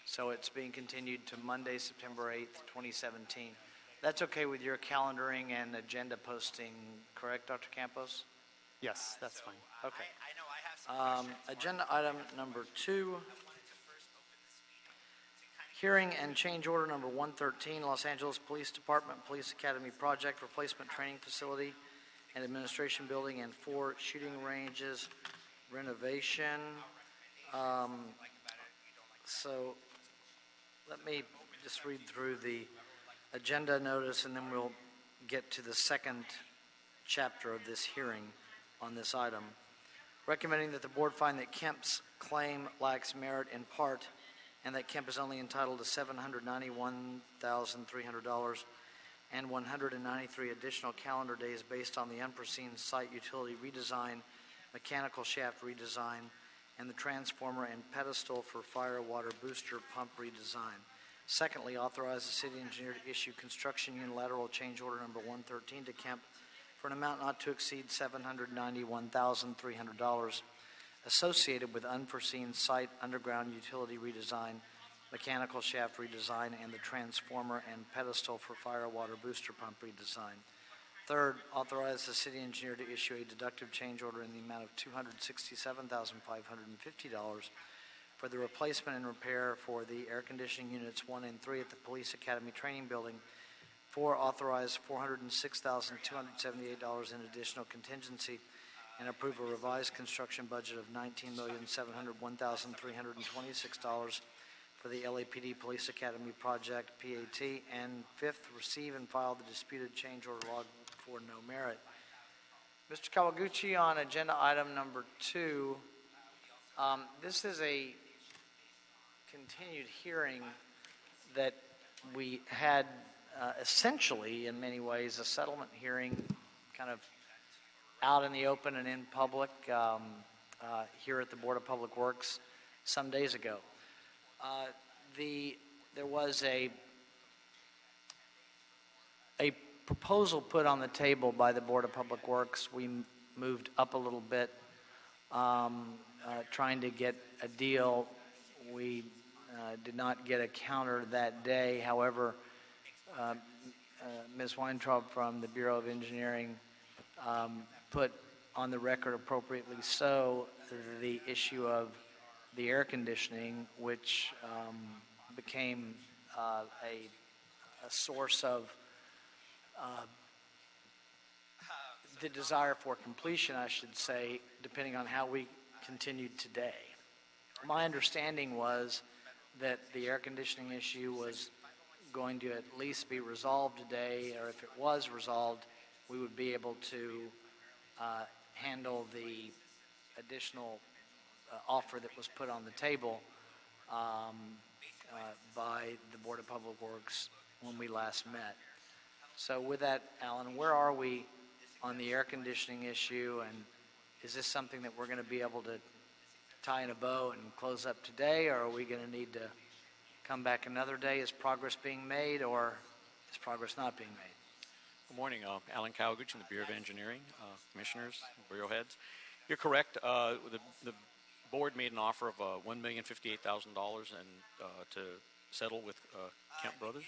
So it's being continued to Monday, September 8th, 2017. That's okay with your calendaring and agenda posting, correct, Dr. Campos? Yes, that's fine. Okay. Agenda item number 2, hearing and change order number 113, Los Angeles Police Department Police Academy Project Replacement Training Facility and Administration Building and 4 shooting ranges renovation. So let me just read through the agenda notice and then we'll get to the second chapter of this hearing on this item. Recommending that the board find that Kemp's claim lacks merit in part and that Kemp is only entitled to $791,300 and 193 additional calendar days based on the unforeseen site utility redesign, mechanical shaft redesign, and the transformer and pedestal for fire water booster pump redesign. Secondly, authorize the city engineer to issue construction unilateral change order number 113 to Kemp for an amount not to exceed $791,300 associated with unforeseen site underground utility redesign, mechanical shaft redesign, and the transformer and pedestal for fire water booster pump redesign. Third, authorize the city engineer to issue a deductive change order in the amount of $267,550 for the replacement and repair for the air conditioning units 1 and 3 at the Police Academy Training Building. 4, authorize $406,278 in additional contingency and approve a revised construction budget of $19,701,326 for the LAPD Police Academy Project, PAT. And 5th, receive and file the disputed change order log for no merit. Mr. Kawaguchi, on agenda item number 2, this is a continued hearing that we had essentially, in many ways, a settlement hearing kind of out in the open and in public here at the Board of Public Works some days ago. There was a proposal put on the table by the Board of Public Works. We moved up a little bit trying to get a deal. We did not get a counter that day. However, Ms. Weintraub from the Bureau of Engineering put on the record, appropriately so, the issue of the air conditioning, which became a source of the desire for completion, I should say, depending on how we continued today. My understanding was that the air conditioning issue was going to at least be resolved today, or if it was resolved, we would be able to handle the additional offer that was put on the table by the Board of Public Works when we last met. So with that, Alan, where are we on the air conditioning issue, and is this something that we're going to be able to tie in a bow and close up today, or are we going to need to come back another day? Is progress being made, or is progress not being made? Good morning, Alan Kawaguchi from the Bureau of Engineering, commissioners, bureau heads. You're correct. The board made an offer of $1,058,000 to settle with Kemp Brothers.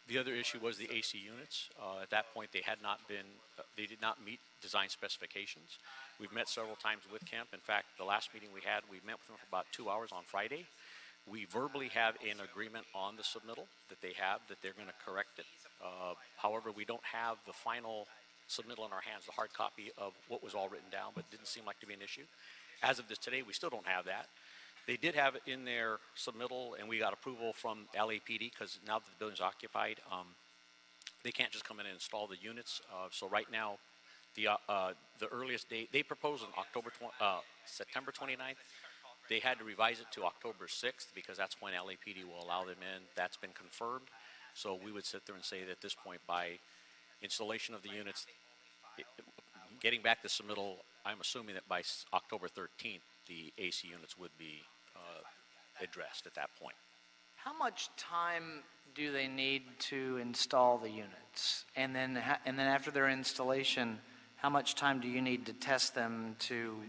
The other issue was the AC units. At that point, they did not meet design specifications. We've met several times with Kemp. In fact, the last meeting we had, we met with them for about 2 hours on Friday. We verbally have an agreement on the submittal that they have, that they're going to correct it. However, we don't have the final submittal in our hands, the hard copy of what was all written down, but it didn't seem like to be an issue. As of this today, we still don't have that. They did have it in their submittal, and we got approval from LAPD, because now that the building's occupied, they can't just come in and install the units. So right now, the earliest date, they proposed on September 29th. They had to revise it to October 6th because that's when LAPD will allow them in. That's been confirmed. So we would sit there and say that at this point, by installation of the units, getting back the submittal, I'm assuming that by October 13th, the AC units would be addressed at that point. How much time do they need to install the units? And then after their installation, how much time do you need to test them to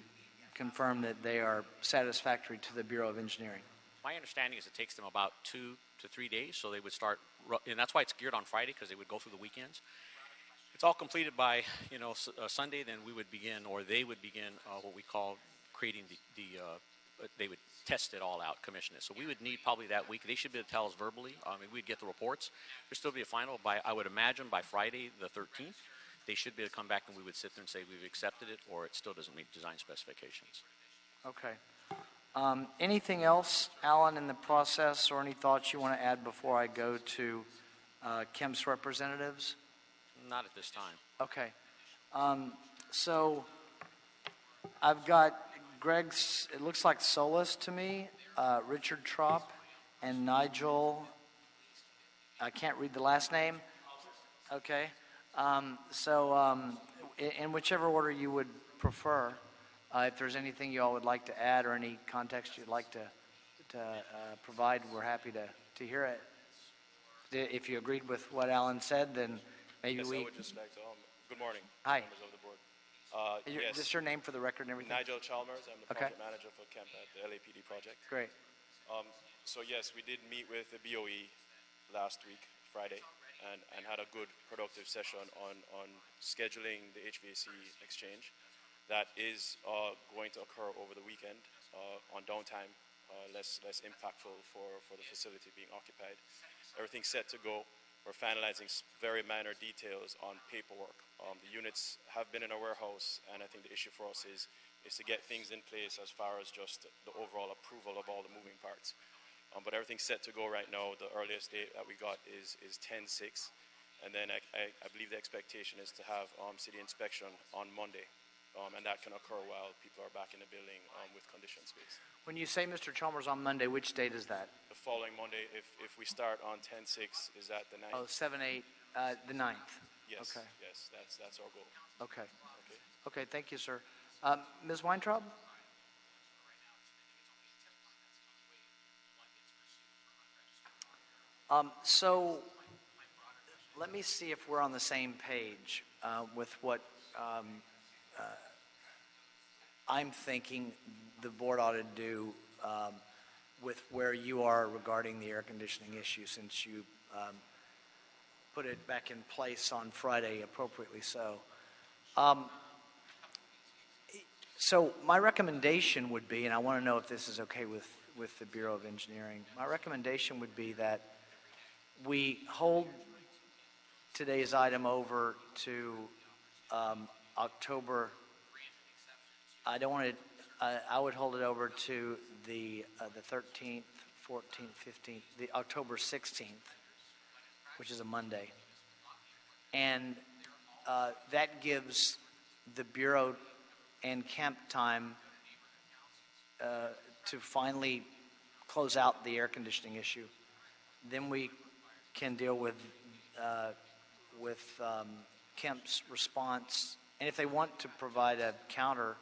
confirm that they are satisfactory to the Bureau of Engineering? My understanding is it takes them about 2 to 3 days, so they would start, and that's why it's geared on Friday, because they would go through the weekends. It's all completed by, Sunday, then we would begin, or they would begin, what we call creating they would test it all out, commission it. So we would need probably that week. They should be able to tell us verbally. We'd get the reports. There'd still be a final by, I would imagine, by Friday the 13th. They should be able to come back and we would sit there and say we've accepted it, or it still doesn't meet design specifications. Okay. Anything else, Alan, in the process, or any thoughts you want to add before I go to Kemp's representatives? Not at this time. Okay. So I've got Greg's, it looks like Solis to me, Richard Trop, and Nigel, I can't read the last name. Okay. In whichever order you would prefer, if there's anything you all would like to add or any context you'd like to provide, we're happy to hear it. If you agreed with what Alan said, then maybe Yes, we... I would just like to, good morning, Hi. members of the board. Is this your name for the record and everything? Nigel Chalmers, I'm the Okay. project manager for Kemp at the LAPD project. Great. So yes, we did meet with the BOE last week, Friday, and had a good productive session on scheduling the HVAC exchange. That is going to occur over the weekend on downtime, less impactful for the facility being occupied. Everything's set to go. We're finalizing very minor details on paperwork. The units have been in a warehouse, and I think the issue for us is to get things in place as far as just the overall approval of all the moving parts. But everything's set to go right now. The earliest date that we got is 10/6, and then I believe the expectation is to have city inspection on Monday, and that can occur while people are back in the building with condition space. When you say Mr. Chalmers on Monday, which date is that? The following Monday, if we start on 10/6, is that the 9th? Oh, 7/8, the 9th. Yes, Okay. yes, that's our goal. Okay. Okay. Okay, thank you, sir. Ms. Weintraub? So let me see if we're on the same page with what I'm thinking the board ought to do with where you are regarding the air conditioning issue, since you put it back in place on Friday, appropriately so. So my recommendation would be, and I want to know if this is okay with the Bureau of Engineering, my recommendation would be that we hold today's item over to October. I don't want to. I would hold it over to the 13th, 14th, 15th, the October 16th, which is a Monday, and that gives the Bureau and Kemp time to finally close out the air conditioning issue. Then we can deal with Kemp's response, and if they want to provide a counter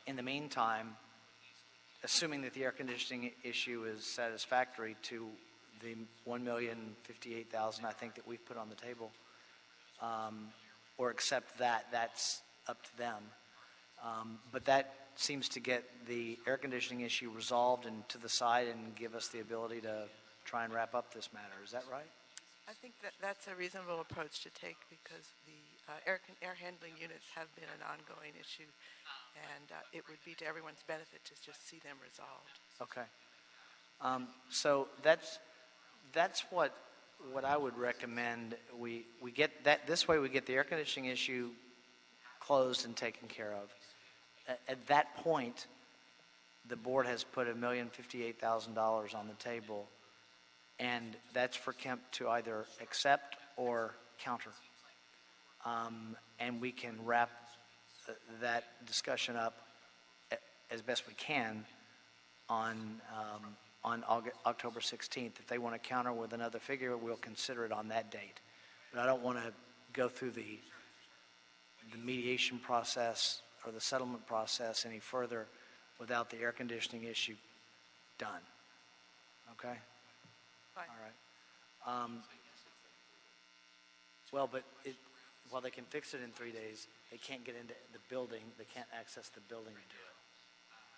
in the meantime, assuming that the air conditioning issue is satisfactory to the $1,058,000 I think that we've put on the table, or accept that, that's up to them. But that seems to get the air conditioning issue resolved and to the side and give us the ability to try and wrap up this matter. Is that right? I think that's a reasonable approach to take, because the air handling units have been an ongoing issue, and it would be to everyone's benefit to just see them resolved. Okay. So that's what I would recommend. We get that this way. We get the air conditioning issue closed and taken care of. At that point, the board has put $1,058,000 on the table, and that's for Kemp to either accept or counter. And we can wrap that discussion up as best we can on October 16th. If they want to counter with another figure, we'll consider it on that date. But I don't want to go through the mediation process or the settlement process any further without the air conditioning issue done. Okay? Fine. All right. Well, but while they can fix it in 3 days, they can't get into the building. They can't access the building to do it.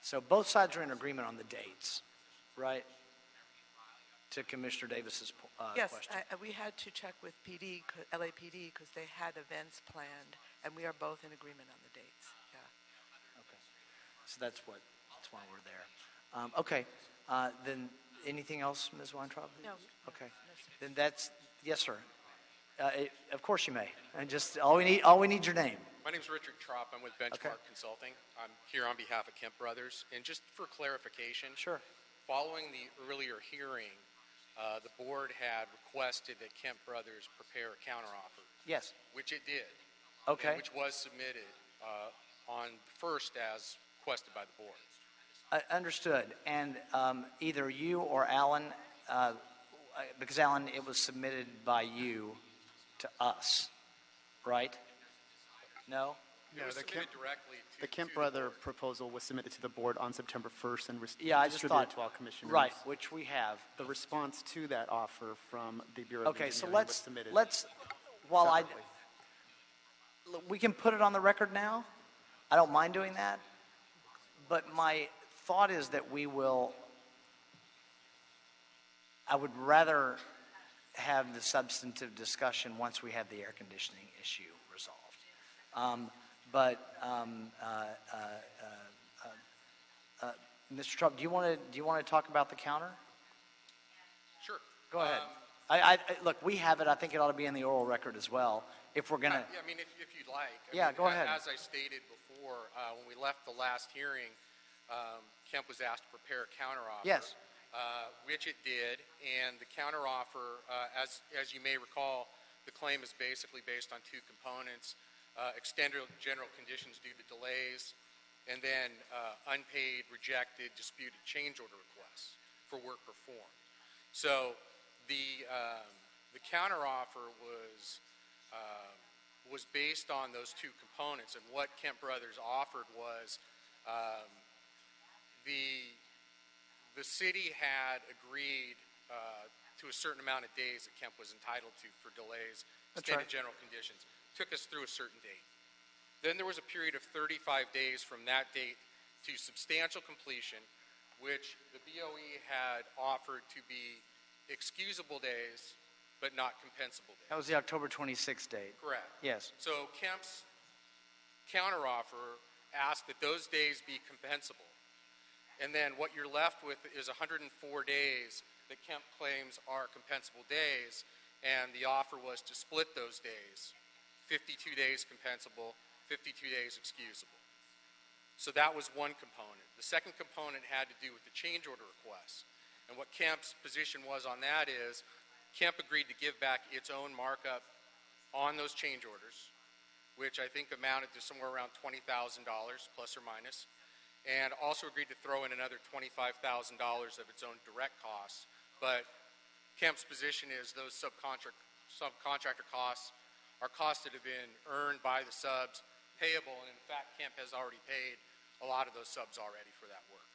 So both sides are in agreement on the dates. right? To Commissioner Davis's Yes, question. we had to check with PD, LAPD, because they had events planned, and we are both in agreement on the dates, yeah. Okay. So that's why we're there. Okay, then anything else, Ms. Weintraub? No. Okay. No, sir. Then that's, yes, sir. Of course you may. And just, all we need your name. My name is Richard Trop. I'm with Benchmark Okay. Consulting. I'm here on behalf of Kemp Brothers. And just for clarification, Sure. following the earlier hearing, the board had requested that Kemp Brothers prepare a counteroffer, Yes. which it did. Okay. And which was submitted on the first as requested by the board. Understood. And either you or Alan, because Alan, it was submitted by you to us, right? No? It was submitted directly to The Kemp to Brother board. proposal was submitted to the board on September 1st and Yeah, I just distributed thought. to all commissioners. Right, which we have. The response to that offer from the Bureau of Okay, so Engineering was let's, submitted. while separately. we can put it on the record now. I don't mind doing that. But my thought is that I would rather have the substantive discussion once we have the air conditioning issue resolved. Mr. Trump, do you want to talk about the counter? Sure. Go ahead. Look, we have it. I think it ought to be in the oral record as well. If we're going to. Yeah, I mean, if you'd like. Yeah, go ahead. As I stated before, when we left the last hearing, Kemp was asked to prepare a counteroffer. Yes. Which it did, and the counteroffer, as you may recall, the claim is basically based on two components: extended general conditions due to delays, and then unpaid, rejected, disputed change order requests for work performed. So the counteroffer was based on those two components, and what Kemp Brothers offered was the city had agreed to a certain amount of days that Kemp was entitled to for delays, extended general conditions. Took us through a certain date. Then there was a period of 35 days from that date to substantial completion, which the BOE had offered to be excusable days, but not compensable days. That was the October 26th date. Correct. Yes. So Kemp's counteroffer asked that those days be compensable. And then what you're left with is 104 days that Kemp claims are compensable days, and the offer was to split those days, 52 days compensable, 52 days excusable. So that was one component. The second component had to do with the change order requests. And what Kemp's position was on that is Kemp agreed to give back its own markup on those change orders, which I think amounted to somewhere around $20,000 plus or minus, and also agreed to throw in another $25,000 of its own direct costs. But Kemp's position is those subcontractor costs are costs that have been earned by the subs, payable, and in fact Kemp has already paid a lot of those subs already for that work.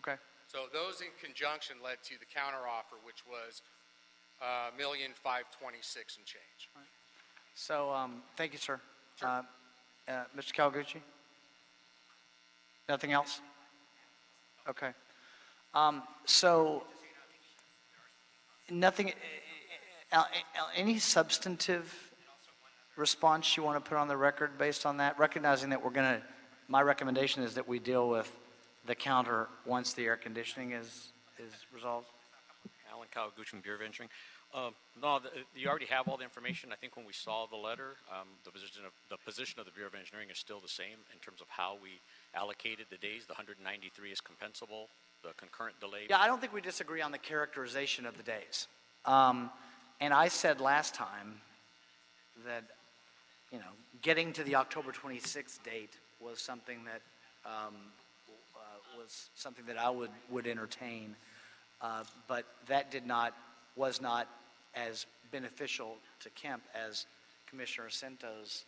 Okay. So those in conjunction led to the counteroffer, which was $1,526,000 and change. So, thank you, sir. Mr. Kawaguchi? Nothing else? Okay. So, nothing, any substantive response you want to put on the record based on that? Recognizing that my recommendation is that we deal with the counter once the air conditioning is resolved. Alan Kawaguchi from Bureau of Engineering. No, you already have all the information. I think when we saw the letter, the position of the Bureau of Engineering is still the same in terms of how we allocated the days. The 193 is compensable. The concurrent delay. Yeah, I don't think we disagree on the characterization of the days. And I said last time that, getting to the October 26th date was something that I would entertain, but that was not as beneficial to Kemp as Commissioner Cento's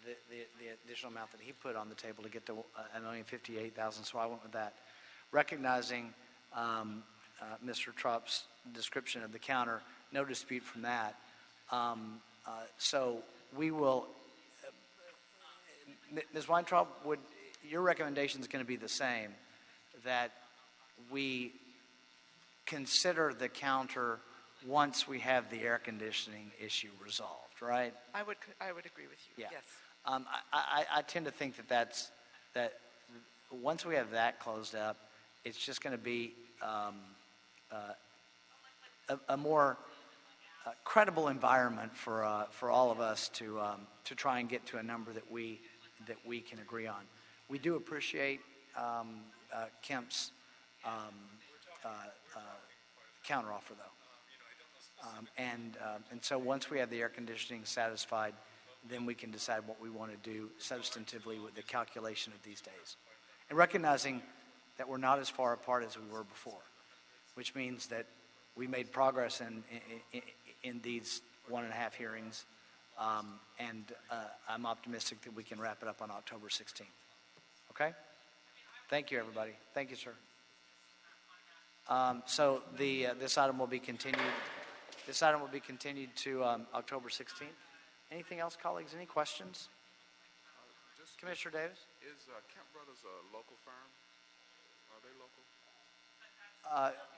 the additional amount that he put on the table to get to $1,058,000. So I went with that, recognizing Mr. Trop's description of the counter. No dispute from that. So we will. Ms. Weintraub, your recommendation is going to be the same, that we consider the counter once we have the air conditioning issue resolved, right? I would agree with you, Yeah. yes. I tend to think that once we have that closed up, it's just going to be a more credible environment for all of us to try and get to a number that we can agree on. We do appreciate Kemp's counteroffer, though. And so once we have the air conditioning satisfied, then we can decide what we want to do substantively with the calculation of these days. And recognizing that we're not as far apart as we were before, which means that we made progress in these 1.5 hearings, and I'm optimistic that we can wrap it up on October 16th. Okay? Thank you, everybody. Thank you, sir. So this item will be continued. This item will be continued to October 16th. Anything else, colleagues? Any questions? Commissioner Davis? Is Kemp Brothers a local firm? Are they local?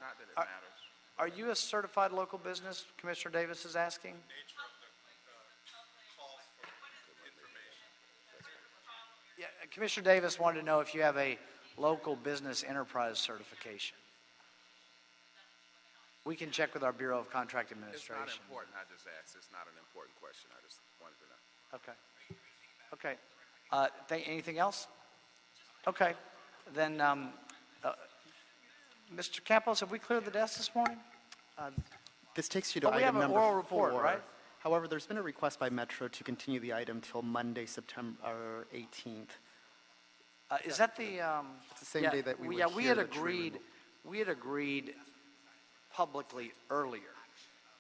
Not that it matters. Are you a certified local business? Commissioner Davis is asking. Yeah, Commissioner Davis wanted to know if you have a local business enterprise certification. We can check with our Bureau of Contract It's Administration. not important. I just asked. It's not an important question. I just wanted to know. Okay. Anything else? Okay. Then, Mr. Campos, have we cleared the desk this morning? This takes you to we item have an number oral report, 4. right? However, there's been a request by Metro to continue the item till Monday, September 18th. Is that the? It's the same day that we would Yeah, we hear had the tree agreed. We had agreed publicly earlier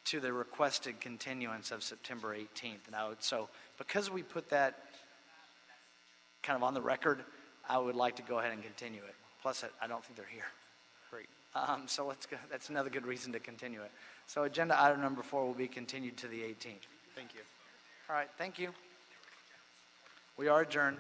to the requested continuance of September 18th, and so because we put that kind of on the record, I would like to go ahead and continue it. Plus, I don't think they're here. Great. So let's go. That's another good reason to continue it. So agenda item number 4 will be continued to the 18th. Thank you. All right, thank you. We are adjourned.